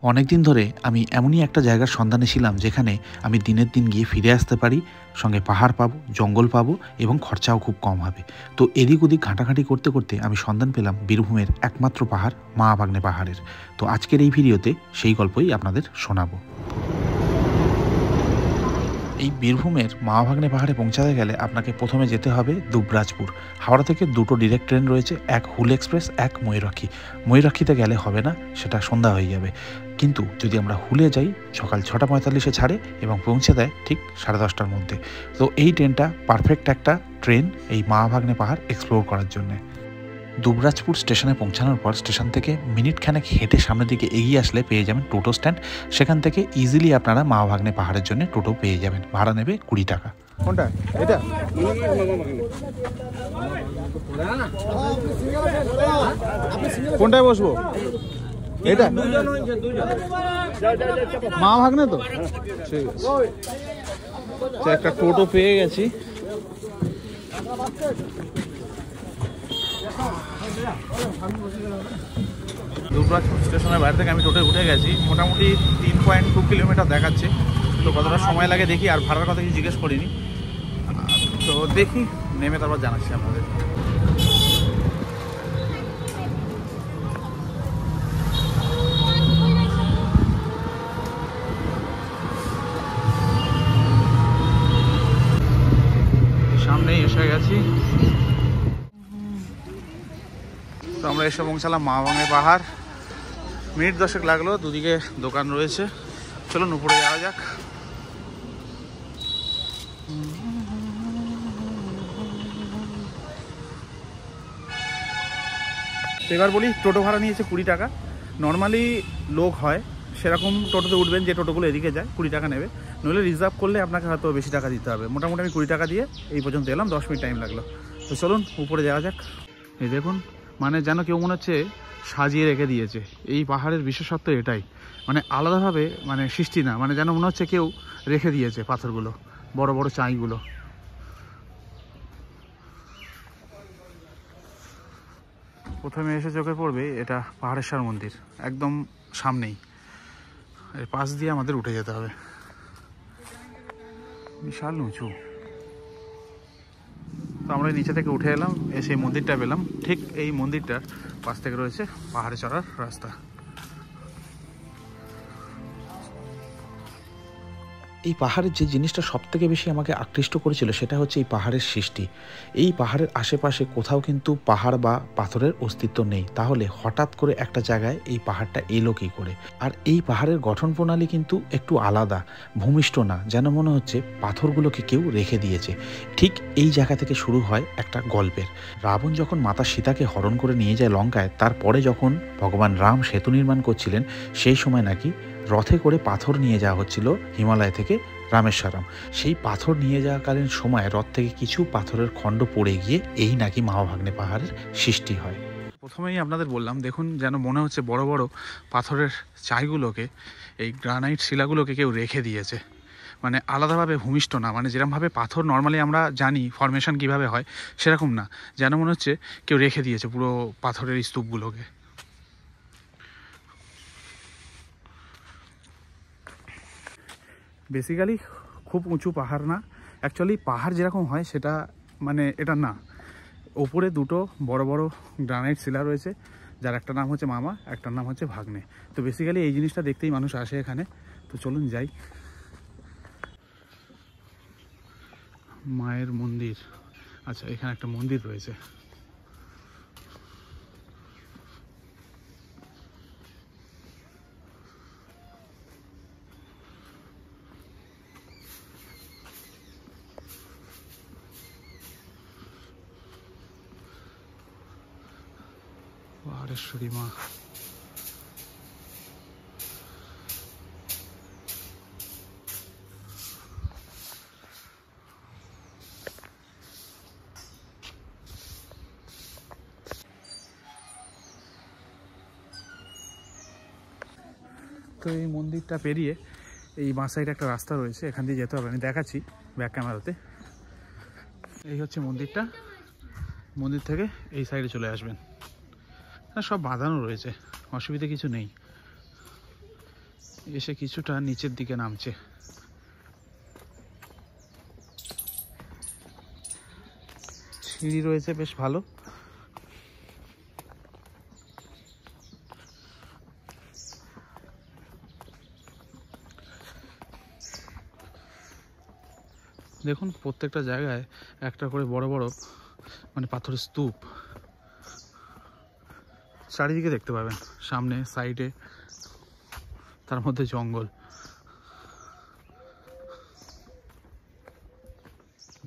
অনেক দিন ধরে আমি এমনই একটা জায়গার সন্ধানে ছিলাম যেখানে আমি দিনের দিন গিয়ে ফিরে আসতে পারি, সঙ্গে পাহাড় পাবো, জঙ্গল পাবো এবং খরচাও খুব কম হবে। তো এদিক ওদিক ঘাঁটাঘাঁটি করতে করতে আমি সন্ধান পেলাম বীরভূমের একমাত্র পাহাড় মা ভাগ্নে পাহাড়ের। তো আজকের এই ভিডিওতে সেই গল্পই আপনাদের শোনাবো। এই বীরভূমের মা ভাগ্নে পাহাড়ে পৌঁছাতে গেলে আপনাকে প্রথমে যেতে হবে দুবরাজপুর। হাওড়া থেকে দুটো ডিরেক্ট ট্রেন রয়েছে, এক হুল এক্সপ্রেস, এক ময়ূরাক্ষী। ময়ূরাক্ষীতে গেলে হবে না, সেটা সন্ধ্যা হয়ে যাবে। কিন্তু যদি আমরা হুলে যাই, সকাল 6:45-এ ছাড়ে এবং পৌঁছে দেয় ঠিক 10:30টার মধ্যে। তো এই ট্রেনটা পারফেক্ট একটা ট্রেন এই মা ভাগ্নে পাহাড় এক্সপ্লোর করার জন্যে। দুবরাজপুর স্টেশনে পৌঁছানোর পর স্টেশন থেকে মিনিটখানেক হেঁটে সামনের দিকে এগিয়ে আসলে পেয়ে যাবেন টোটো স্ট্যান্ড। সেখান থেকে ইজিলি আপনারা মা ভাগ্নে পাহাড়ের জন্য টোটো পেয়ে যাবেন। ভাড়া নেবে 20 টাকা। কোনটা এটা? কোনটায় বসবো? এটা মা ভাগ্নে তো ঠিক আছে। একটা টোটো পেয়ে গেছি। দুবরাজপুর স্টেশনের বাইরে থেকে আমি টোটোয় উঠে গেছি। মোটামুটি 3.2 কিলোমিটার দেখাচ্ছে। তো কতটা সময় লাগে দেখি, আর ভাড়ার কথা কিছু জিজ্ঞেস করিনি। তো দেখি, নেমে তারপর জানাচ্ছি আপনাদের। সামনেই এসে গেছি। তো আমরা এসে পৌঁছালাম মা ভাগ্নে পাহাড়। মিনিট 10 লাগলো, দুদিকে দোকান রয়েছে। চলুন উপরে যাওয়া যাক। এবার বলি, টোটো ভাড়া নিয়েছে 20 টাকা। নর্মালি লোক হয় সেরকম টোটোতে উঠবেন, যে টোটোগুলো এদিকে যায় 20 টাকা নেবে। নইলে রিজার্ভ করলে আপনাকে হয়তো বেশি টাকা দিতে হবে। মোটামুটি আমি 20 টাকা দিয়ে এই পর্যন্ত এলাম, 10 মিনিট টাইম লাগলো। তো চলুন উপরে যাওয়া যাক। এই দেখুন, মানে যেন কেউ মনে হচ্ছে সাজিয়ে রেখে দিয়েছে। এই পাহাড়ের বিশেষত্ব এটাই, মানে আলাদাভাবে মানে সৃষ্টি না, মানে যেন মনে হচ্ছে কেউ রেখে দিয়েছে পাথরগুলো, বড় বড় চাইগুলো। প্রথমে এসে চোখে পড়বে এটা পাহাড়েশ্বর মন্দির, একদম সামনেই। এর পাশ দিয়ে আমাদের উঠে যেতে হবে। বিশাল উঁচু। তো আমরা নিচে থেকে উঠে এলাম, এসে মন্দিরটা পেলাম। ঠিক এই মন্দিরটার পাশ থেকে রয়েছে পাহাড়ে চড়ার রাস্তা। এই পাহাড়ের যে জিনিসটা সবথেকে বেশি আমাকে আকৃষ্ট করেছিল সেটা হচ্ছে এই পাহাড়ের সৃষ্টি। এই পাহাড়ের আশেপাশে কোথাও কিন্তু পাহাড় বা পাথরের অস্তিত্ব নেই, তাহলে হঠাৎ করে একটা জায়গায় এই পাহাড়টা এলো কী করে? আর এই পাহাড়ের গঠন প্রণালী কিন্তু একটু আলাদা, ভূমিষ্ঠ না, যেন মনে হচ্ছে পাথরগুলোকে কেউ রেখে দিয়েছে। ঠিক এই জায়গা থেকে শুরু হয় একটা গল্পের। রাবণ যখন মাতা সীতাকে হরণ করে নিয়ে যায় লঙ্কায়, তারপরে যখন ভগবান রাম সেতু নির্মাণ করছিলেন, সেই সময় নাকি রথে করে পাথর নিয়ে যাওয়া হচ্ছিল হিমালয় থেকে রামেশ্বরম। সেই পাথর নিয়ে যাওয়াকালীন সময় রথ থেকে কিছু পাথরের খণ্ড পড়ে গিয়ে এই নাকি মা ভাগ্নে পাহাড়ের সৃষ্টি হয়। প্রথমেই আপনাদের বললাম, দেখুন যেন মনে হচ্ছে বড় বড় পাথরের চাইগুলোকে, এই গ্রানাইট শিলাগুলোকে কেউ রেখে দিয়েছে। মানে আলাদাভাবে ভূমিষ্ঠ না, মানে যেরকমভাবে পাথর নর্মালি আমরা জানি ফরমেশন কিভাবে হয়, সেরকম না। যেন মনে হচ্ছে কেউ রেখে দিয়েছে পুরো পাথরের স্তূপগুলোকে। বেসিক্যালি খুব উঁচু পাহাড় না, অ্যাকচুয়ালি পাহাড় যেরকম হয় সেটা মানে এটা না। ওপরে দুটো বড় বড় গ্রানাইট শিলা রয়েছে, যার একটা নাম হচ্ছে মামা, একটার নাম হচ্ছে ভাগ্নে। তো বেসিক্যালি এই জিনিসটা দেখতেই মানুষ আসে এখানে। তো চলুন যাই। মায়ের মন্দির, আচ্ছা এখানে একটা মন্দির রয়েছে। পাহাড়েশ্বরী মা। তো এই মন্দিরটা পেরিয়ে এই বাঁ সাইডে একটা রাস্তা রয়েছে, এখান দিয়ে যেতে হবে। আমি দেখাচ্ছি ব্যাক ক্যামেরাতে। এই হচ্ছে মন্দিরটা। মন্দির থেকে এই সাইডে চলে আসবেন। সব বাঁধানো রয়েছে, অসুবিধা কিছু নেই। এসে কিছুটা নিচের দিকে নামছে। সিঁড়ি রয়েছে বেশ ভালো। দেখুন প্রত্যেকটা জায়গায় একটা করে বড় বড় মানে পাথরের স্তূপ চারিদিকে দেখতে পাবেন, সামনে সাইডে, তার মধ্যে জঙ্গল।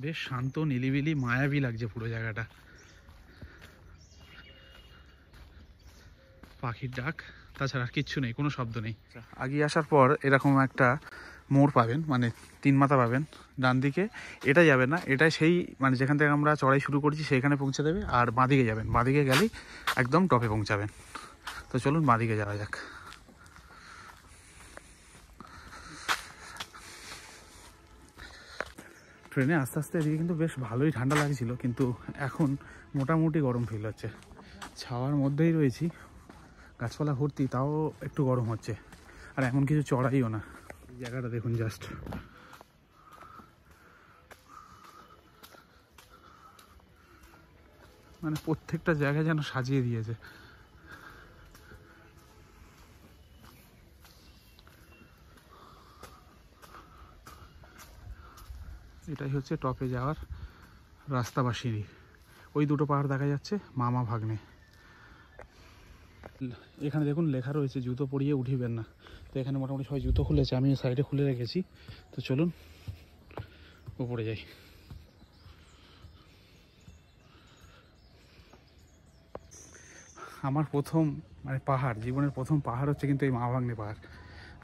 বেশ শান্ত, নিলিবিলি, মায়াবী লাগছে পুরো জায়গাটা। পাখির ডাক, তাছাড়া আর কিচ্ছু নেই, কোনো শব্দ নেই। আগিয়ে আসার পর এরকম একটা মোড় পাবেন, মানে 3 মাথা পাবেন ডান দিকে। এটা যাবে না, এটা সেই মানে যেখান থেকে আমরা চড়াই শুরু করেছি সেইখানে পৌঁছে দেবে। আর বাঁদিকে যাবেন, বাঁদিকে গেলেই একদম টপে পৌঁছাবেন। তো চলুন বাঁদিকে যাওয়া যাক। ট্রেনে আস্তে আস্তে এদিকে কিন্তু বেশ ভালোই ঠান্ডা লাগছিল, কিন্তু এখন মোটামুটি গরম ফিল হচ্ছে। ছাওয়ার মধ্যেই রয়েছি, গাছপালা ভর্তি, তাও একটু গরম হচ্ছে। আর এমন কিছু চড়াইও না। এই জায়গাটা দেখুন জাস্ট, মানে প্রত্যেকটা জায়গায় যেন সাজিয়ে দিয়েছে। এটাই হচ্ছে টপে যাওয়ার রাস্তা বা সিঁড়ি। ওই দুটো পাহাড় দেখা যাচ্ছে, মামা ভাগ্নে। এখানে দেখুন লেখা রয়েছে জুতো পরিয়ে উঠিবেন না। তো এখানে মোটামুটি সবাই জুতো খুলেছে, আমি সাইডে খুলে রেখেছি। তো চলুন উপরে যাই। আমার প্রথম মানে পাহাড়, জীবনের প্রথম পাহাড় হচ্ছে কিন্তু এই মামা ভাগ্নে পাহাড়।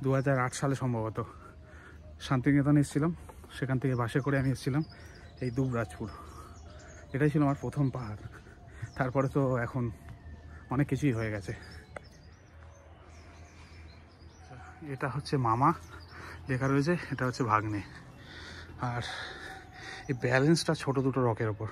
2008 সালে সম্ভবত শান্তিনিকেতনে এসেছিলাম, সেখান থেকে বাসে করে আমি এসেছিলাম এই দুবরাজপুর। এটাই ছিল আমার প্রথম পাহাড়। তারপরে তো এখন অনেক কিছুই হয়ে গেছে। এটা হচ্ছে মামা লেখা রয়েছে, এটা হচ্ছে ভাগ্নে। আর এই ব্যালেন্সটা ছোট দুটো রকের ওপর।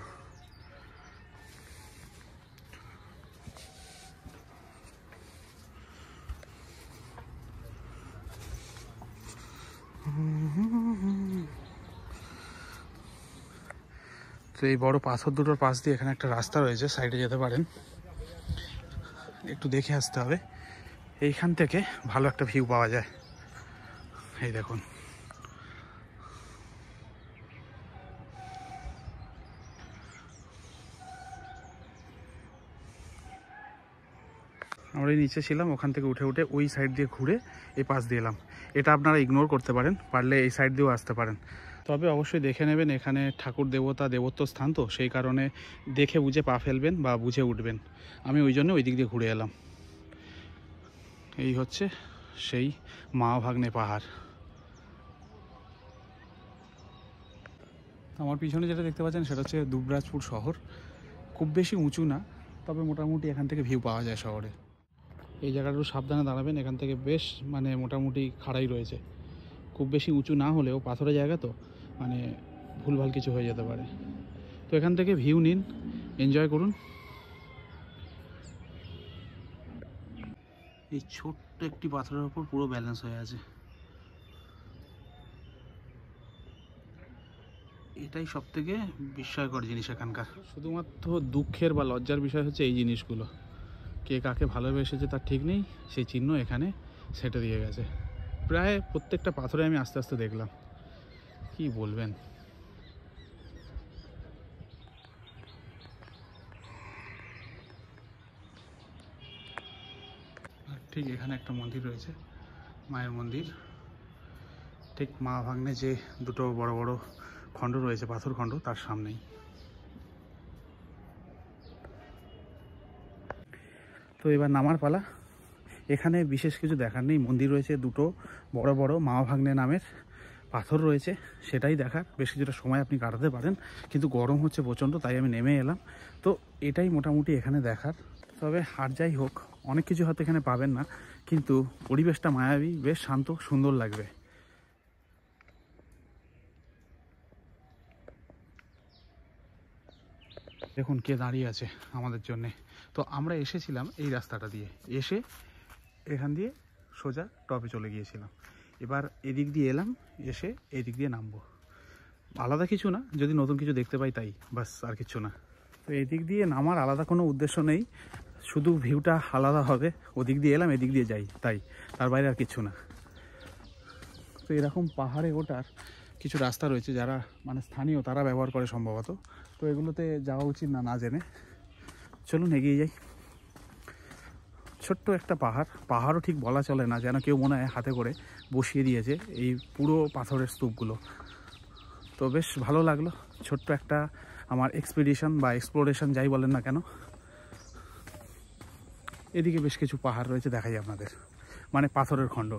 তো এই বড় পাথর দুটোর পাশ দিয়ে এখানে একটা রাস্তা রয়েছে, সাইডে যেতে পারেন। একটু দেখে আসতে হবে। এইখান থেকে ভালো একটা ভিউ পাওয়া যায়। এই দেখুন, আমরা নিচে ছিলাম, ওখান থেকে উঠে উঠে ওই সাইড দিয়ে ঘুরে এই পাশ দিয়ে এলাম। এটা আপনারা ইগনোর করতে পারেন, পারলে এই সাইড দিয়েও আসতে পারেন। তবে অবশ্যই দেখে নেবেন, এখানে ঠাকুর দেবতা দেবত্ব স্থান, তো সেই কারণে দেখে বুঝে পা ফেলবেন বা বুঝে উঠবেন। আমি ওই জন্য ওই দিক দিয়ে ঘুরে এলাম। এই হচ্ছে সেই মা ভাগ্নে পাহাড়। আমার পিছনে যেটা দেখতে পাচ্ছেন সেটা হচ্ছে দুবরাজপুর শহর। খুব বেশি উঁচু না, তবে মোটামুটি এখান থেকে ভিউ পাওয়া যায় শহরে। এই জায়গাটা একটু সাবধানে দাঁড়াবেন, এখান থেকে বেশ মানে মোটামুটি খাড়াই রয়েছে। খুব বেশি উঁচু না হলেও পাথরের জায়গা তো মানে ভুলভাল কিছু হয়ে যেতে পারে। তো এখান থেকে ভিউ নিন, এনজয় করুন। এই ছোট্ট একটি পাথরের ওপর পুরো ব্যালেন্স হয়ে আছে। এটাই সব থেকে বিস্ময়কর জিনিস এখানকার। শুধুমাত্র দুঃখের বা লজ্জার বিষয় হচ্ছে এই জিনিসগুলো। কে কাকে ভালোবেসেছে তার ঠিক নেই, সেই চিহ্ন এখানে সেটে দিয়ে গেছে। প্রায় প্রত্যেকটা পাথরে আমি আস্তে আস্তে দেখলাম। কি বলবেন। ঠিক এখানে একটা মন্দির রয়েছে, মায়ের মন্দির। ঠিক মা ভাগ্নে যে দুটো বড় বড় খণ্ড রয়েছে, পাথর খণ্ড, তার সামনেই। তো এবার নামার পালা। এখানে বিশেষ কিছু দেখার নেই, মন্দির রয়েছে দুটো বড় বড়, মা ভাগ্নে নামের পাথর রয়েছে, সেটাই দেখার। বেশ কিছুটা সময় আপনি কাটাতে পারেন, কিন্তু গরম হচ্ছে প্রচণ্ড, তাই আমি নেমে এলাম। তো এটাই মোটামুটি এখানে দেখার। তবে আর যাই হোক, অনেক কিছু হয়তো এখানে পাবেন না, কিন্তু পরিবেশটা মায়াবী, বেশ শান্ত, সুন্দর লাগবে। দেখুন কে দাঁড়িয়ে আছে আমাদের জন্যে। তো আমরা এসেছিলাম এই রাস্তাটা দিয়ে, এসে এখান দিয়ে সোজা টপে চলে গিয়েছিলাম। এবার এদিক দিয়ে এলাম, এসে এদিক দিয়ে নামবো। আলাদা কিছু না, যদি নতুন কিছু দেখতে পাই তাই, বাস, আর কিছু না। তো এদিক দিয়ে নামার আলাদা কোনো উদ্দেশ্য নেই, শুধু ভিউটা আলাদা হবে। ওদিক দিয়ে এলাম, এদিক দিয়ে যাই, তাই, তার বাইরে আর কিছু না। তো এরকম পাহাড়ে ওঠার কিছু রাস্তা রয়েছে, যারা মানে স্থানীয় তারা ব্যবহার করে সম্ভবত। তো এগুলোতে যাওয়া উচিত না, না জেনে। চলুন এগিয়ে যাই। ছোট্ট একটা পাহাড়ও ঠিক বলা চলে না, যেন কেউ মনে হয় হাতে করে বসিয়ে দিয়েছে এই পুরো পাথরের স্তূপগুলো। তো বেশ ভালো লাগলো, ছোট্ট একটা আমার এক্সপিডিশন বা এক্সপ্লোরেশন যাই বলেন না কেন। এদিকে বেশ কিছু পাহাড় রয়েছে, দেখাই আপনাদের, মানে পাথরের খণ্ড।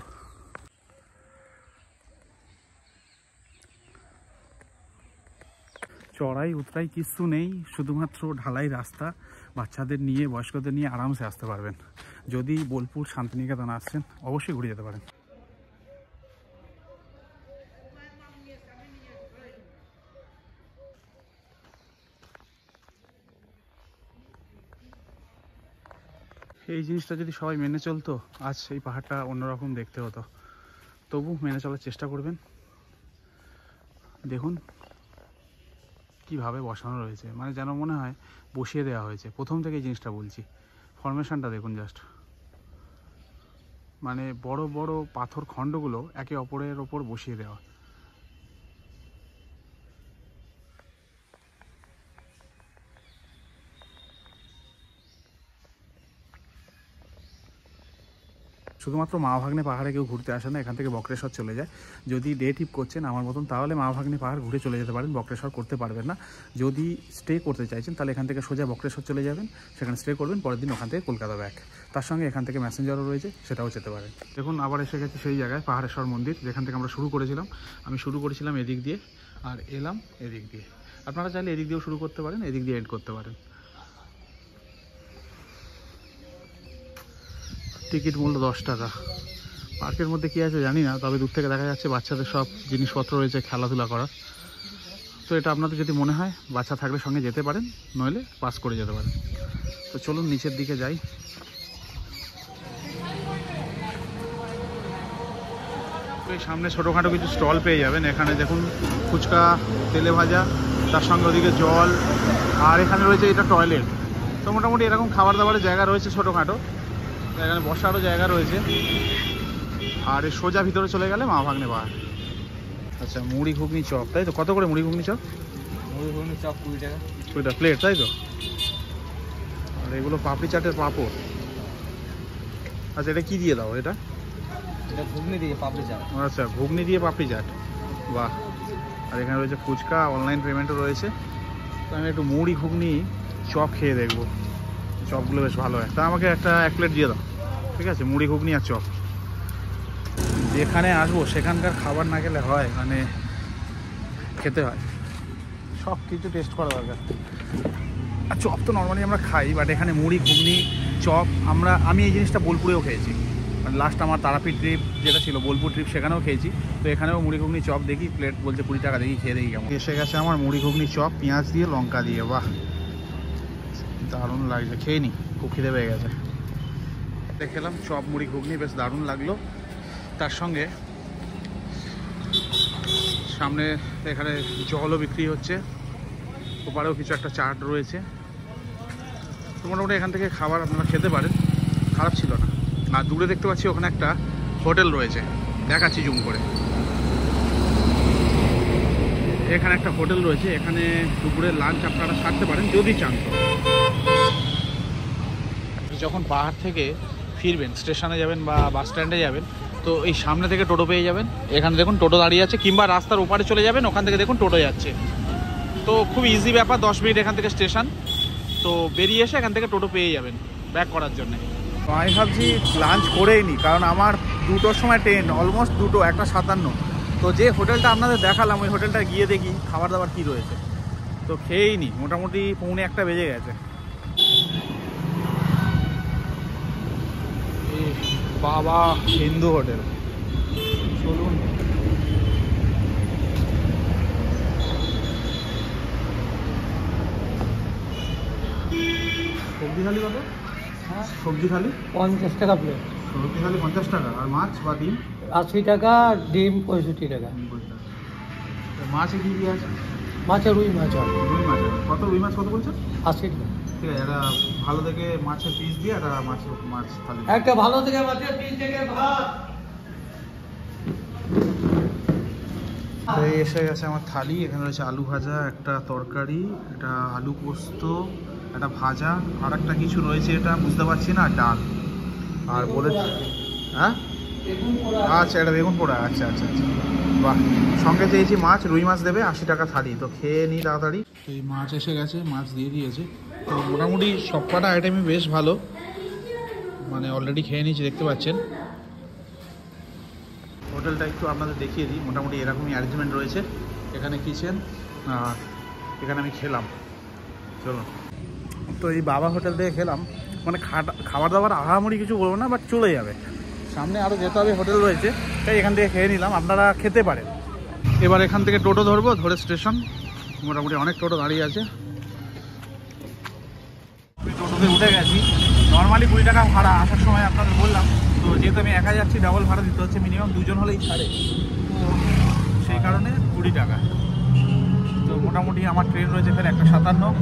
চড়াই উতরাই কিছু নেই, শুধুমাত্র ঢালাই রাস্তা। বাচ্চাদের নিয়ে, বয়স্কদের নিয়ে আরামসে আসতে পারবেন। যদি বোলপুর শান্তিনিকেতন আসছেন, অবশ্যই ঘুরে যেতে পারেন। এই জিনিসটা যদি সবাই মেনে চলতো, আজ এই পাহাড়টা অন্যরকম দেখতে হতো। তবু মেনে চলার চেষ্টা করবেন। দেখুন কিভাবে বসানো রয়েছে, মানে যেন মনে হয় বসিয়ে দেওয়া হয়েছে। প্রথম থেকে এই জিনিসটা বলছি, ফরমেশনটা দেখুন জাস্ট। মানে বড় বড় পাথর খণ্ডগুলো একে অপরের ওপর বসিয়ে দেওয়া। শুধুমাত্র মা ভাগ্নে পাহাড়ে কেউ ঘুরতে আসে না, এখান থেকে বক্রেশ্বর চলে যায়। যদি ডে ট্রিপ করছেন আমার মতন, তাহলে মা ভাগ্নে পাহাড় ঘুরে চলে যেতে পারেন, বক্রেশ্বর করতে পারবেন না। যদি স্টে করতে চাইছেন, তাহলে এখান থেকে সোজা বক্রেশ্বর চলে যাবেন, সেখানে স্টে করবেন, পরের দিন ওখান থেকে কলকাতা ব্যাক। তার সঙ্গে এখান থেকে ম্যাসেঞ্জারও রয়েছে, সেটাও যেতে পারেন। দেখুন আবার এসে গেছে সেই জায়গায়, পাহাড়েশ্বর মন্দির, যেখান থেকে আমরা শুরু করেছিলাম। আমি শুরু করেছিলাম এদিক দিয়ে, আর এলাম এদিক দিয়ে। আপনারা চাইলে এদিক দিয়েও শুরু করতে পারেন, এদিক দিয়ে এন্ড করতে পারেন। টিকিট মূল্য 10 টাকা। পার্কের মধ্যে কী আছে জানি না, তবে দূর থেকে দেখা যাচ্ছে বাচ্চাদের সব জিনিসপত্র রয়েছে খেলাধুলা করার। তো এটা আপনাদের যদি মনে হয় বাচ্চা থাকলে সঙ্গে যেতে পারেন, নইলে পাস করে যেতে পারেন। তো চলুন নিচের দিকে যাই। তো এই সামনে ছোটোখাটো কিছু স্টল পেয়ে যাবেন। এখানে দেখুন ফুচকা, তেলে ভাজা, তার সঙ্গে ওদিকে জল, আর এখানে রয়েছে এটা টয়লেট। তো মোটামুটি এরকম খাবার দাবারের জায়গা রয়েছে ছোটোখাটো। এখানে বসারও জায়গা রয়েছে। আর এই সোজা ভিতরে চলে গেলে মা ভাগ্নে পাহাড়। আচ্ছা, মুড়ি ঘুগনি চপ, তাই তো? কত করে মুড়ি ঘুগনি চপ? মুড়ি ঘুগনি চপ 20 টাকা। 20 টাকা প্লেট, তাই তো? আর এগুলো পাপড়ি চাটের পাঁপড়। আচ্ছা, এটা কি দিয়ে দাও? এটা ঘুগনি দিয়ে পাপড়ি চাট। আচ্ছা, ঘুগনি দিয়ে পাপড়ি চাট, বাহ। আর এখানে রয়েছে ফুচকা, অনলাইন পেমেন্টও রয়েছে। তো আমি একটু মুড়ি ঘুগনি চপ খেয়ে দেখবো, চপগুলো বেশ ভালো হয়। তা আমাকে এক প্লেট দিয়ে দাও, ঠিক আছে? মুড়ি ঘুগনি আর চপ। যেখানে আসবো সেখানকার খাবার না খেলে হয়, মানে খেতে হয়, সব কিছু টেস্ট করা দরকার। আর চপ তো নর্মালি আমরা খাই, বাট এখানে মুড়ি ঘুগনি চপ আমি এই জিনিসটা বোলপুরেও খেয়েছি। মানে লাস্ট আমার তারাপীঠ ট্রিপ যেটা ছিল, বোলপুর ট্রিপ, সেখানেও খেয়েছি। তো এখানেও মুড়ি ঘুগনি চপ দেখি, প্লেট বলছে 20 টাকা, দেখি খেয়ে দেখি কেমন। এসে গেছে আমার মুড়ি ঘুগনি চপ, পেঁয়াজ দিয়ে লঙ্কা দিয়ে, বাহ দারুণ লাগছে। খেয়ে নি, খুব খিদে পেয়ে গেছে। দেখলাম চপ মুড়ি ঘুগনি বেশ দারুণ লাগলো। তার সঙ্গে সামনে এখানে জলও বিক্রি হচ্ছে, ওপারেও কিছু একটা চাট রয়েছে। তো মোটামুটি এখান থেকে খাবার আপনারা খেতে পারেন, খারাপ ছিল না। আর দূরে দেখতে পাচ্ছি ওখানে একটা হোটেল রয়েছে, দেখাচ্ছি জুম করে। এখানে একটা হোটেল রয়েছে, এখানে দুপুরের লাঞ্চ আপনারা সারতে পারেন যদি চান। যখন পাহাড় থেকে ফিরবেন, স্টেশনে যাবেন বা বাস স্ট্যান্ডে যাবেন, তো এই সামনে থেকে টোটো পেয়ে যাবেন। এখানে দেখুন টোটো দাঁড়িয়ে আছে, কিংবা রাস্তার ওপারে চলে যাবেন, ওখান থেকে দেখুন টোটো যাচ্ছে। তো খুব ইজি ব্যাপার, 10 মিনিট এখান থেকে স্টেশন। তো বেরিয়ে এসে এখান থেকে টোটো পেয়ে যাবেন ব্যাক করার জন্য। তো আমি ভাবছি লাঞ্চ করেই নি, কারণ আমার 2টোর সময় ট্রেন, অলমোস্ট 2টো, 1:57। তো যে হোটেলটা আপনাদের দেখালাম, ওই হোটেলটা গিয়ে দেখি খাবার দাবার কী রয়েছে। তো খেয়েই নি, মোটামুটি 1:45 বেজে গেছে। বাবা হিন্দু হোটেল, চলুন। সবজি থালি কত? হ্যাঁ, সবজি থালি 50 টাকা প্লেট। রুটি থালি 50 টাকা, আর মাছ বা ডিম 80 টাকা, ডিম 65 টাকা। মাছে কী কী আছে? মাছে রুই মাছ হয় রুই মাছ আছে। কত রুই মাছ কত বলছেন? 80 টাকা। ঠিক আছে, একটা ভালো থেকে মাছের পিস দিয়ে একটা মাছ থালি। একটা ভালো থেকে মাছের পিস থেকে ভাত। তো এই এসে গেছে আমার থালি। এখানে রয়েছে আলু ভাজা, একটা তরকারি, একটা আলু পোস্ত, একটা ভাজা, আর একটা কিছু রয়েছে এটা বুঝতে পারছি না, ডাল। আর বলে হ্যাঁ আচ্ছা, এটা বেগুন পোড়া। আচ্ছা আচ্ছা আচ্ছা, বাহ। সঙ্গে চেয়েছি মাছ, রুই মাছ দেবে, 80 টাকা থালি। তো খেয়ে নিই তাড়াতাড়ি। তো এই মাছ এসে গেছে, মাছ দিয়ে দিয়েছে। তো মোটামুটি সব কটা আইটেমই বেশ ভালো, মানে অলরেডি খেয়ে নিয়েছি, দেখতে পাচ্ছেন। হোটেলটা একটু আপনাদের দেখিয়ে দিই। মোটামুটি এরকমই অ্যারেঞ্জমেন্ট রয়েছে। এখানে কিচেন, আর এখানে আমি খেলাম। চলুন। তো এই বাবা হোটেল থেকে খেলাম, মানে খাবার দাবার আহামরি কিছু বলবো না, বাট চলে যাবে। সামনে আরও যেতে হবে হোটেল রয়েছে, তাই এখান থেকে খেয়ে নিলাম। আপনারা খেতে পারেন। এবার এখান থেকে টোটো ধরবো, ধরে স্টেশন। মোটামুটি অনেক টোটো দাঁড়িয়ে আছে। টোটোতে উঠে গেছি। নর্মালি 20 টাকা ভাড়া, আসার সময় আপনাদের বললাম। তো যেহেতু আমি একা যাচ্ছি, ডাবল ভাড়া দিতে হচ্ছে, মিনিমাম 2 জন হলেই ছাড়ে, তো সেই কারণে 20 টাকা। তো মোটামুটি আমার ট্রেন রয়েছে ফের 1:57।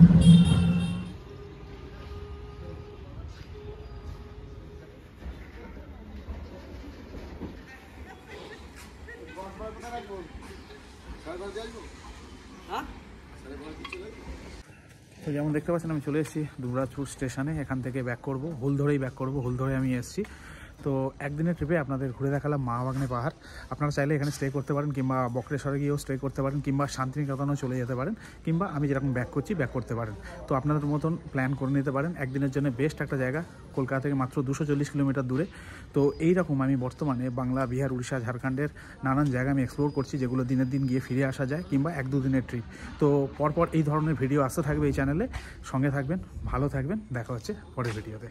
তো যেমন দেখতে পাচ্ছেন, আমি চলে এসেছি দুবরাজপুর স্টেশনে। এখান থেকে ব্যাক করব, হুল ধরেই ব্যাক করব। হুল ধরে আমি এসেছি। তো একদিনের ট্রিপে আপনাদের ঘুরে দেখালাম মহাবাগনে পাহাড়। আপনারা চাইলে এখানে স্টে করতে পারেন, কিংবা বক্রেশ্বরে গিয়েও স্টে করতে পারেন, কিংবা শান্তিনিকেতনেও চলে যেতে পারেন, কিংবা আমি যেরকম ব্যাক করছি ব্যাক করতে পারেন। তো আপনাদের মতন প্ল্যান করে নিতে পারেন। একদিনের জন্য বেস্ট একটা জায়গা, কলকাতা থেকে মাত্র 240 কিলোমিটার দূরে। তো এইরকম আমি বর্তমানে বাংলা, বিহার, উড়িষ্যা, ঝাড়খণ্ডের নানান জায়গা আমি এক্সপ্লোর করছি, যেগুলো দিনের দিন গিয়ে ফিরে আসা যায়, কিংবা 1-2 দিনের ট্রিপ। তো পরপর এই ধরনের ভিডিও আসতে থাকবে এই চ্যানেলে। সঙ্গে থাকবেন, ভালো থাকবেন। দেখা হচ্ছে পরের ভিডিওতে।